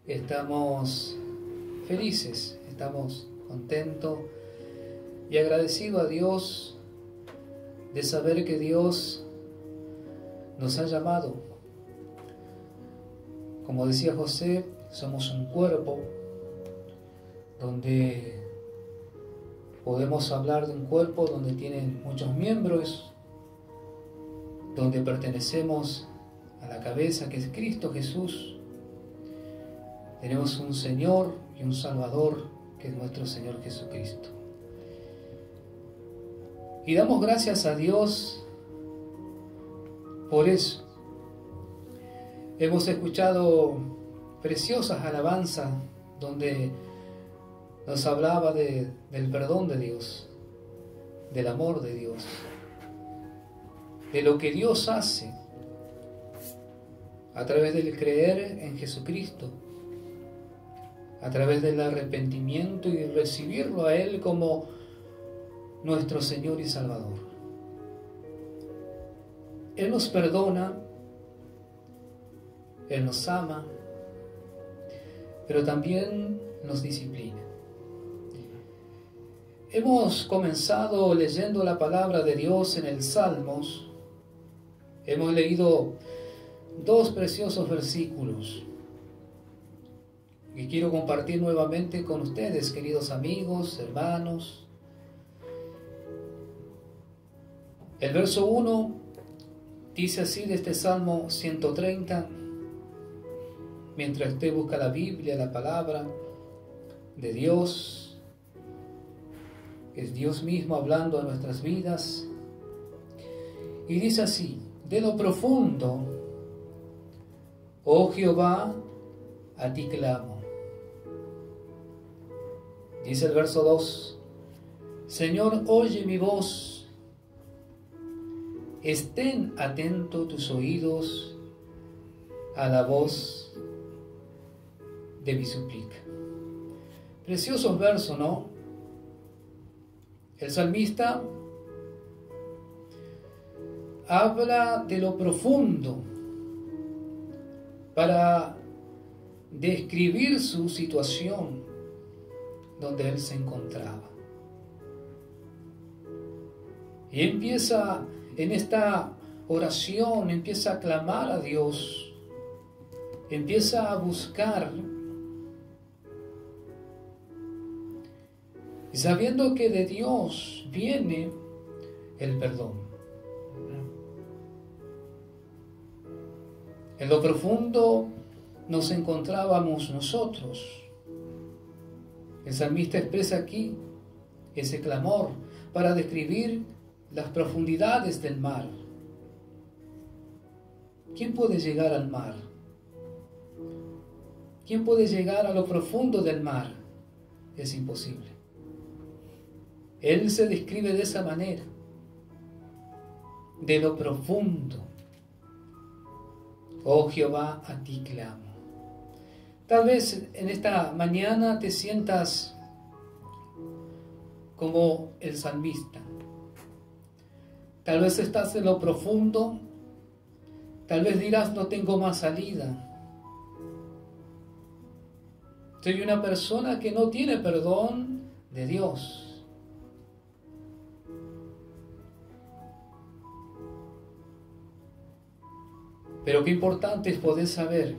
Estamos felices, estamos contentos y agradecidos a Dios de saber que Dios nos ha llamado. Como decía José, somos un cuerpo donde podemos hablar de un cuerpo donde tienen muchos miembros, donde pertenecemos a la cabeza que es Cristo Jesús. Tenemos un Señor y un Salvador que es nuestro Señor Jesucristo. Y damos gracias a Dios por eso. Hemos escuchado preciosas alabanzas donde nos hablaba del perdón de Dios, del amor de Dios, de lo que Dios hace a través del creer en Jesucristo, a través del arrepentimiento y recibirlo a Él como nuestro Señor y Salvador. Él nos perdona, Él nos ama, pero también nos disciplina. Hemos comenzado leyendo la palabra de Dios en el Salmos. Hemos leído 2 preciosos versículos y quiero compartir nuevamente con ustedes, queridos amigos, hermanos. El verso 1 dice así de este Salmo 130, mientras usted busca la Biblia, la palabra de Dios, es Dios mismo hablando a nuestras vidas, y dice así: de lo profundo, oh Jehová, a ti clamo. Dice el verso 2, Señor, oye mi voz, estén atentos tus oídos a la voz de mi súplica. Preciosos versos, ¿no? El salmista habla de lo profundo para describir su situación donde él se encontraba. Y empieza en esta oración, empieza a clamar a Dios, empieza a buscar, y sabiendo que de Dios viene el perdón. En lo profundo nos encontrábamos nosotros. El salmista expresa aquí ese clamor para describir las profundidades del mar. ¿Quién puede llegar al mar? ¿Quién puede llegar a lo profundo del mar? Es imposible. Él se describe de esa manera, de lo profundo. Oh Jehová, a ti clamo. Tal vez en esta mañana te sientas como el salmista. Tal vez estás en lo profundo. Tal vez dirás, no tengo más salida. Soy una persona que no tiene perdón de Dios. Pero qué importante es poder saber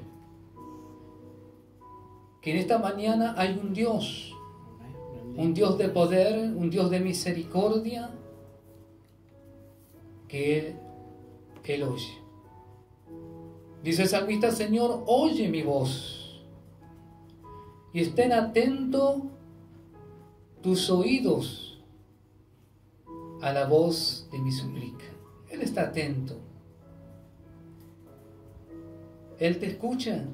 que en esta mañana hay un Dios de poder, un Dios de misericordia, que Él oye. Dice el salmista, Señor, oye mi voz, y estén atentos tus oídos a la voz de mi súplica. Él está atento. Él te escucha.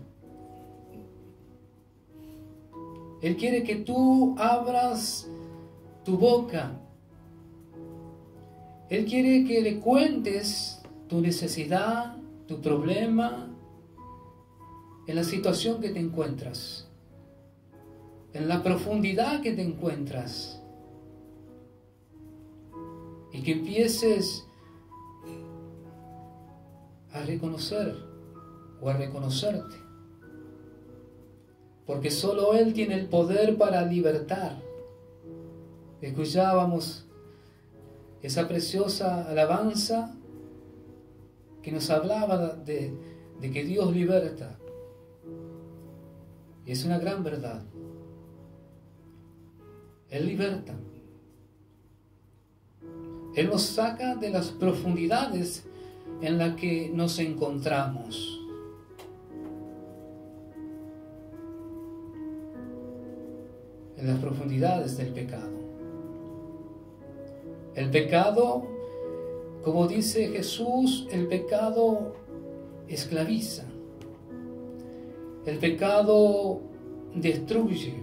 Él quiere que tú abras tu boca. Él quiere que le cuentes tu necesidad, tu problema, en la situación que te encuentras, en la profundidad que te encuentras, y que empieces a reconocer o a reconocerte porque solo Él tiene el poder para libertar. Escuchábamos esa preciosa alabanza que nos hablaba de que Dios liberta. Y es una gran verdad. Él liberta. Él nos saca de las profundidades en las que nos encontramos. En las profundidades del pecado. El pecado, como dice Jesús, el pecado esclaviza. El pecado destruye.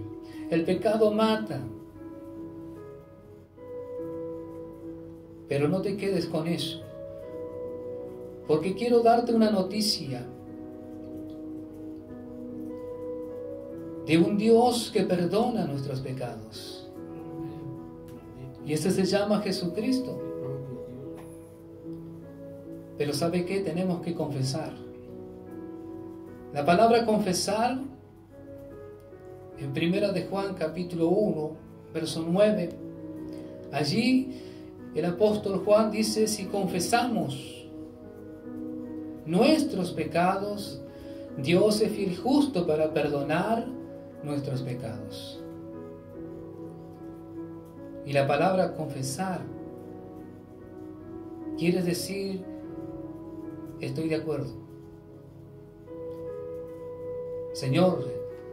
El pecado mata. Pero no te quedes con eso. Porque quiero darte una noticia de un Dios que perdona nuestros pecados. Y este se llama Jesucristo. Pero ¿sabe qué? Tenemos que confesar. La palabra confesar, en 1 de Juan capítulo 1, verso 9, allí el apóstol Juan dice: si confesamos nuestros pecados, Dios es fiel y justo para perdonar nuestros pecados. Y la palabra confesar quiere decir: estoy de acuerdo. Señor,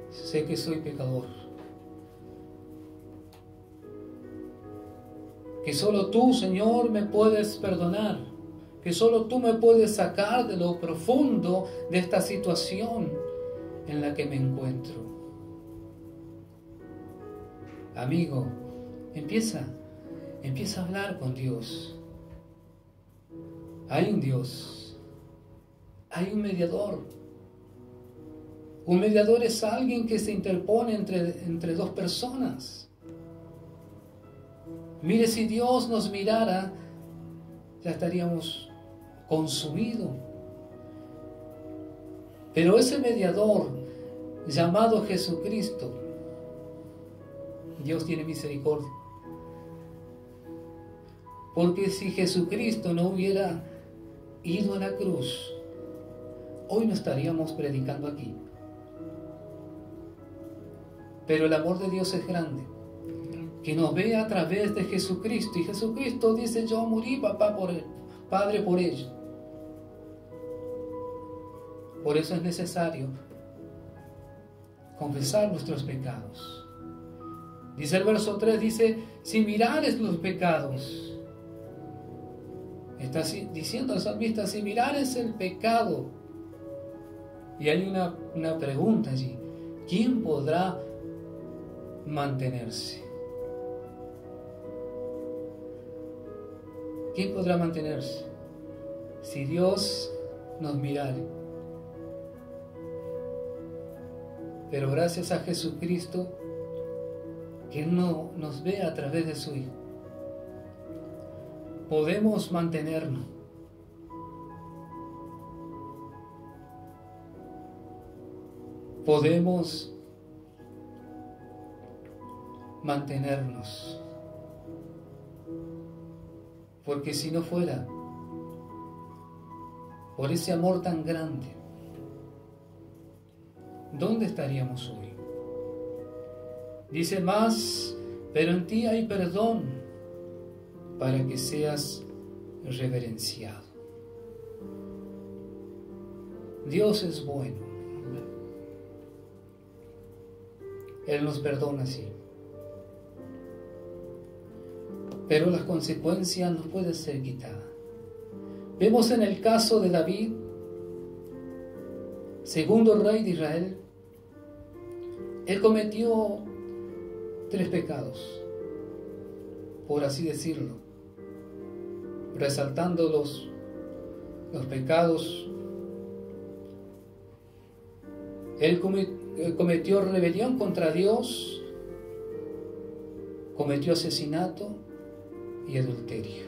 sé que soy pecador. Que solo tú, Señor, me puedes perdonar. Que solo tú me puedes sacar de lo profundo de esta situación en la que me encuentro. Amigo, empieza a hablar con Dios. Hay un Dios. Hay un mediador. Un mediador es alguien que se interpone entre dos personas. Mire, si Dios nos mirara, ya estaríamos consumidos. Pero ese mediador llamado Jesucristo, Dios tiene misericordia. Porque si Jesucristo no hubiera ido a la cruz, hoy no estaríamos predicando aquí. Pero el amor de Dios es grande, que nos ve a través de Jesucristo. Y Jesucristo dice: yo morí, Padre, por ello. Por eso es necesario confesar nuestros pecados. Dice el verso 3, dice: si mirares los pecados. Está diciendo el salmista: si mirares el pecado. Y hay una pregunta allí: ¿quién podrá mantenerse? ¿Quién podrá mantenerse? Si Dios nos mirare. Pero gracias a Jesucristo, que Él no nos ve a través de su Hijo, podemos mantenernos. Podemos mantenernos. Porque si no fuera por ese amor tan grande, ¿dónde estaríamos hoy? Dice más: pero en ti hay perdón para que seas reverenciado. Dios es bueno. Él nos perdona, sí. Pero las consecuencias no pueden ser quitadas. Vemos en el caso de David, segundo rey de Israel. Él cometió 3 pecados, por así decirlo, resaltando los pecados. Él cometió rebelión contra Dios, cometió asesinato y adulterio.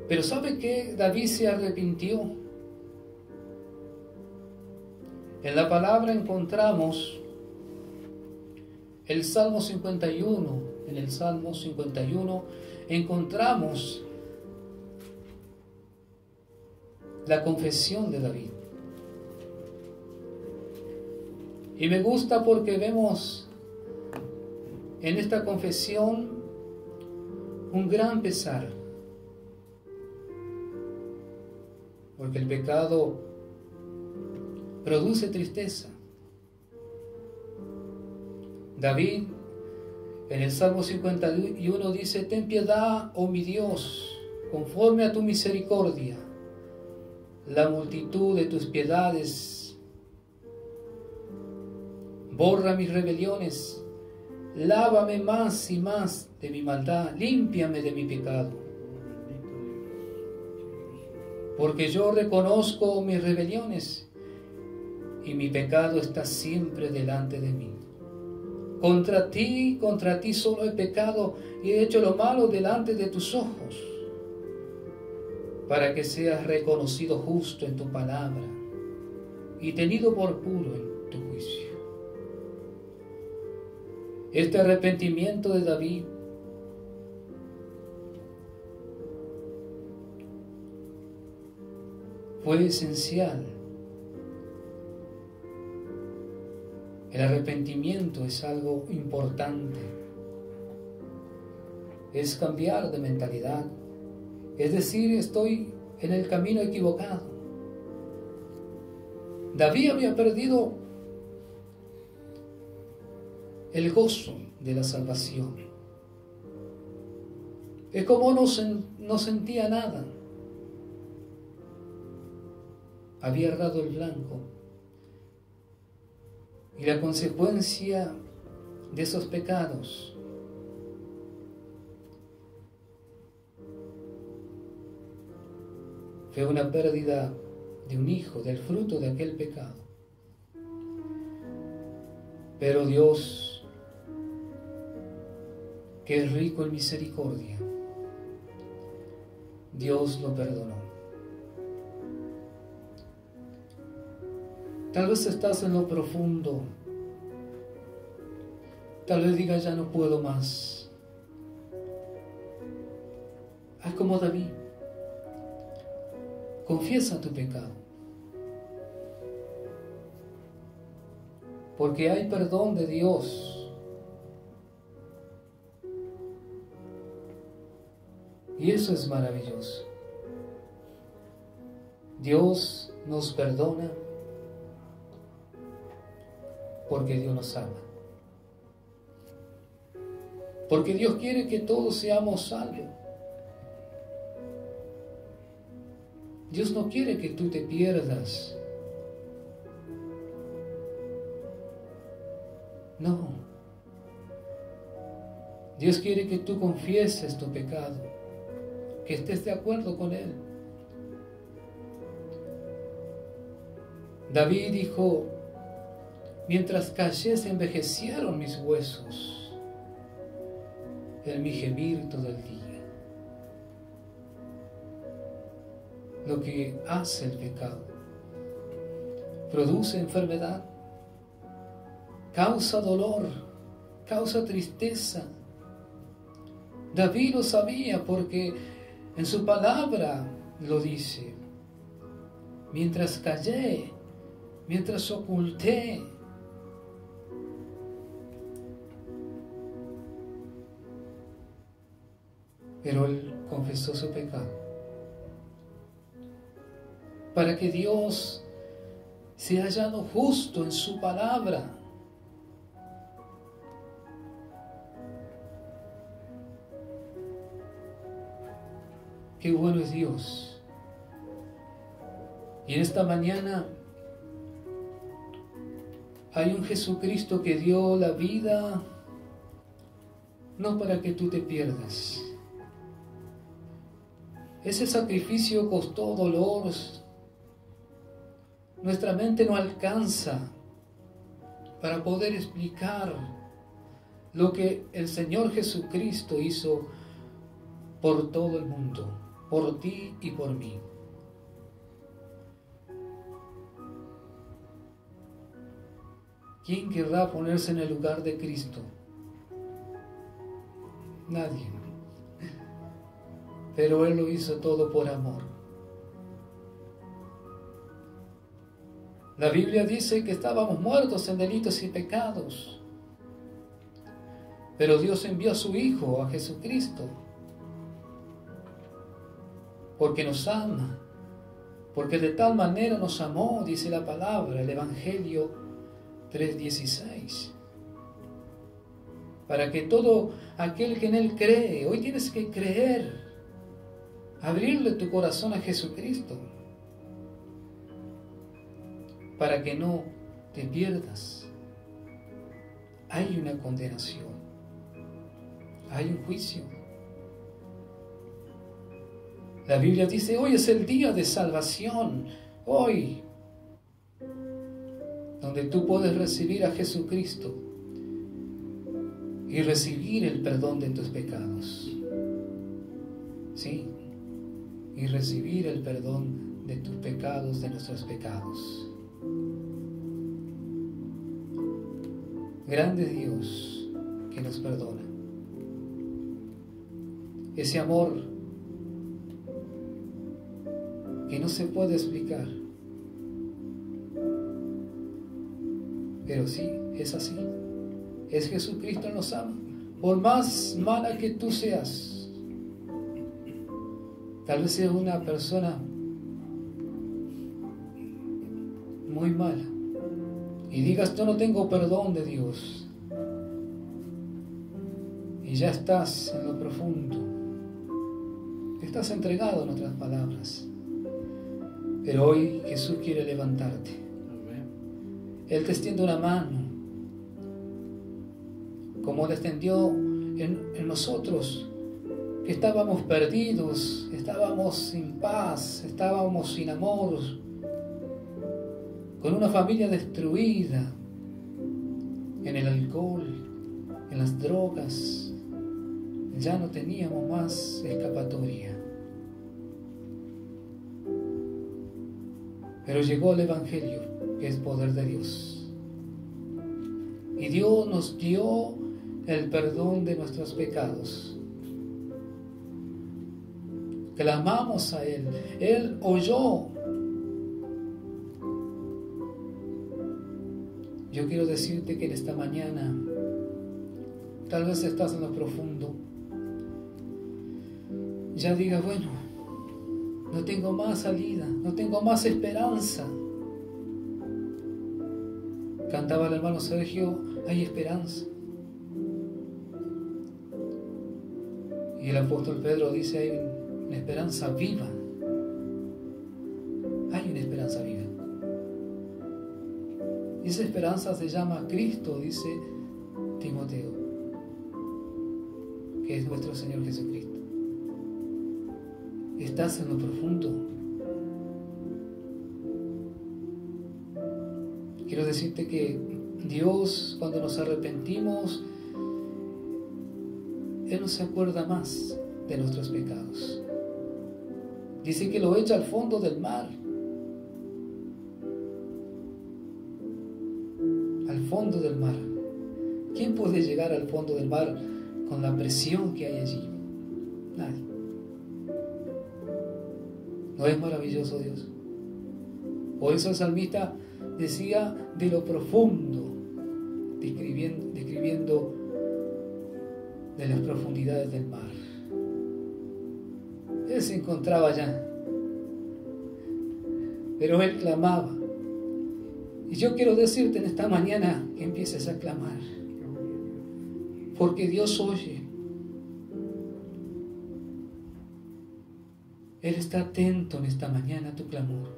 Pero ¿sabe qué? David se arrepintió. En la palabra encontramos el Salmo 51. En el Salmo 51 encontramos la confesión de David. Y me gusta porque vemos en esta confesión un gran pesar. Porque el pecado produce tristeza. David en el Salmo 51 dice: ten piedad, oh mi Dios, conforme a tu misericordia, la multitud de tus piedades. Borra mis rebeliones, lávame más y más de mi maldad, límpiame de mi pecado. Porque yo reconozco mis rebeliones y mi pecado está siempre delante de mí. Contra ti solo he pecado y he hecho lo malo delante de tus ojos, para que seas reconocido justo en tu palabra y tenido por puro en tu juicio. Este arrepentimiento de David fue esencial. El arrepentimiento es algo importante. Es cambiar de mentalidad. Es decir, estoy en el camino equivocado. David había perdido el gozo de la salvación. Es como no sentía nada. Había errado el blanco. Y la consecuencia de esos pecados fue una pérdida de un hijo, del fruto de aquel pecado. Pero Dios, que es rico en misericordia, Dios lo perdonó. Tal vez estás en lo profundo. Tal vez digas: ya no puedo más. Haz como David. Confiesa tu pecado. Porque hay perdón de Dios. Y eso es maravilloso. Dios nos perdona porque Dios nos ama. Porque Dios quiere que todos seamos salvos. Dios no quiere que tú te pierdas. No. Dios quiere que tú confieses tu pecado, que estés de acuerdo con Él. David dijo: mientras callé se envejecieron mis huesos en mi gemir todo el día. Lo que hace el pecado produce enfermedad, causa dolor, causa tristeza. David lo sabía porque en su palabra lo dice: mientras callé, mientras oculté, pero él confesó su pecado, para que Dios sea hallado justo en su palabra. Qué bueno es Dios. Y en esta mañana hay un Jesucristo que dio la vida no para que tú te pierdas. Ese sacrificio costó dolor. Nuestra mente no alcanza para poder explicar lo que el Señor Jesucristo hizo por todo el mundo, por ti y por mí. ¿Quién querrá ponerse en el lugar de Cristo? Nadie. Pero Él lo hizo todo por amor. La Biblia dice que estábamos muertos en delitos y pecados. Pero Dios envió a su Hijo, a Jesucristo, porque nos ama, porque de tal manera nos amó, dice la palabra, el Evangelio 3:16. Para que todo aquel que en Él cree, hoy tienes que creer, abrirle tu corazón a Jesucristo, para que no te pierdas. Hay una condenación, hay un juicio. La Biblia dice, hoy es el día de salvación, hoy, donde tú puedes recibir a Jesucristo y recibir el perdón de tus pecados. Sí, y recibir el perdón de tus pecados, de nuestros pecados. Grande Dios que nos perdona. Ese amor que no se puede explicar, pero sí, es así. Es Jesucristo nos ama. Por más mala que tú seas, tal vez seas una persona muy mala y digas, yo no tengo perdón de Dios, y ya estás en lo profundo, estás entregado, en otras palabras. Pero hoy Jesús quiere levantarte. Él te extiende una mano, como le extendió en nosotros, que estábamos perdidos, estábamos sin paz, estábamos sin amor, con una familia destruida, en el alcohol, en las drogas. Ya no teníamos más escapatoria. Pero llegó el Evangelio, que es poder de Dios. Y Dios nos dio el perdón de nuestros pecados. Clamamos a Él. Él oyó. Yo quiero decirte que en esta mañana, tal vez estás en lo profundo. Ya digas, bueno, no tengo más salida, no tengo más esperanza. Cantaba el hermano Sergio, hay esperanza. Y el apóstol Pedro dice, hay una esperanza viva. Hay una esperanza viva. Y esa esperanza se llama Cristo, dice Timoteo, que es nuestro Señor Jesucristo. ¿Estás en lo profundo? Quiero decirte que Dios, cuando nos arrepentimos, Él no se acuerda más de nuestros pecados. Dice que lo echa al fondo del mar. Al fondo del mar. ¿Quién puede llegar al fondo del mar con la presión que hay allí? Nadie. ¿No es maravilloso Dios? Por eso el salmista decía de lo profundo, describiendo de las profundidades del mar. Él se encontraba allá, pero él clamaba. Y yo quiero decirte en esta mañana que empieces a clamar, porque Dios oye. Él está atento en esta mañana a tu clamor.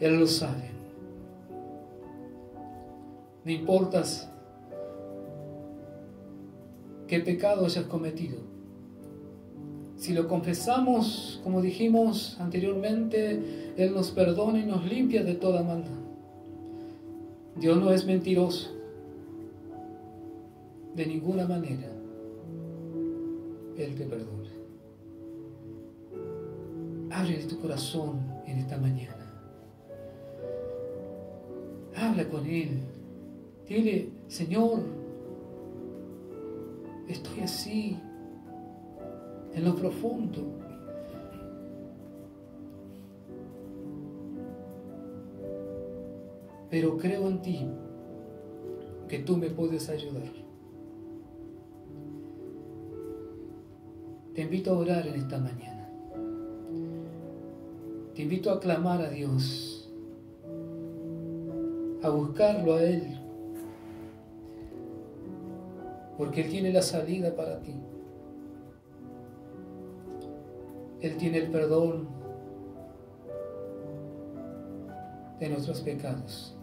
Él lo sabe. No importa qué pecado hayas cometido. Si lo confesamos, como dijimos anteriormente, Él nos perdona y nos limpia de toda maldad. Dios no es mentiroso. De ninguna manera. Él te perdona. Abre tu corazón en esta mañana. Habla con Él. Dile, Señor, estoy así, en lo profundo. Pero creo en ti, que tú me puedes ayudar. Te invito a orar en esta mañana. Te invito a clamar a Dios, a buscarlo a Él, porque Él tiene la salida para ti. Él tiene el perdón de nuestros pecados.